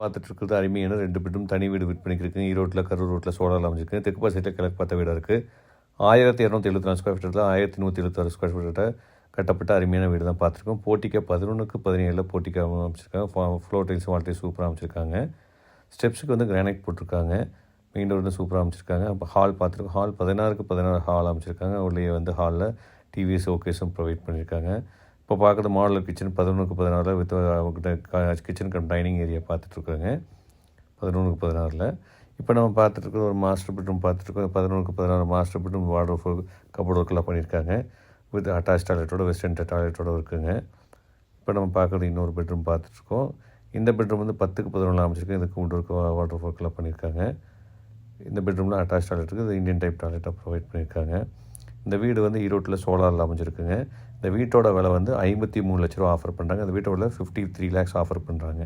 பார்த்துட்ருக்குறது அருமையான 2 பெட்ரூம் தனி வீடு விற்பனைக்கு இருக்குங்க. ஈரோட்டில் கரூர் ரோட்டில் சோழாவில் அமைஞ்சிருக்கு. தெற்கு சைட்டில் கிழக்கு பார்த்த வீடாக இருக்குது. 1274 ஸ்கொயர் ஃபீட்டில் 1176 ஸ்கொயர் ஃபீட்டை கட்டப்பட்ட அருமையான வீடு தான் பார்த்துருக்கோம். போட்டிக்கா 11க்கு 17 போட்டிக்கா அமைச்சிருக்காங்க. ஃப்ளோர் டைல்ஸ் வால் டைல்ஸ் சூப்பராக அமைச்சிருக்காங்க. ஸ்டெப்ஸுக்கு வந்து கிரானைட் போட்டிருக்காங்க. மெயின் டோர் வந்து சூப்பராக அமைச்சிருக்காங்க. அப்போ ஹால் பார்த்துருக்கோம். ஹால் 16க்கு 16 ஹால் அமைச்சிருக்காங்க. உள்ளே வந்து ஹாலில் டிவிஎஸ் ஓகேஸும் ப்ரொவைட் பண்ணியிருக்காங்க. இப்போ பார்க்குறது மாடலர் கிச்சன் 11க்கு 16 with kitchen cum dining area பார்த்துட்ருக்காங்க 11க்கு 16. இப்போ நம்ம பார்த்துட்ருக்க ஒரு மாஸ்டர் பெட்ரூம் பார்த்துட்ருக்கோம். 11க்கு 16 மாஸ்டர் பெட்ரூம் வார்ட்ரோப் கபோர்ட் ஒர்க்கெல்லாம் பண்ணியிருக்காங்க. வித் அட்டாச் டாய்லெட்டோட வெஸ்டர்ன் டாய்லெட்டோட இருக்குங்க. இப்போ நம்ம பார்க்குறது இன்னொரு பெட்ரூம் பார்த்துட்ருக்கோம். இந்த பெட்ரூம் வந்து 10க்கு 11 அமைச்சிருக்கு. இதுக்கு உண்டோருக்கு வார்ட்ரோப் ஒர்க்கெல்லாம் பண்ணியிருக்காங்க. இந்த பெட்ரூமில் அட்டாச் டாய்லெட் இருக்குது. இது இந்தியன் டைப் டாய்லெட்டாக ப்ரொவைட் பண்ணியிருக்காங்க. இந்த வீடு வந்து ஈரோட்டில் சோலாரில் அமைஞ்சிருக்குங்க. இந்த வீட்டோட விலை வந்து 53 லட்ச ரூபா ஆஃபர் பண்ணுறாங்க. அந்த வீட்டோட 53 lakhs ஆஃபர் பண்ணுறாங்க.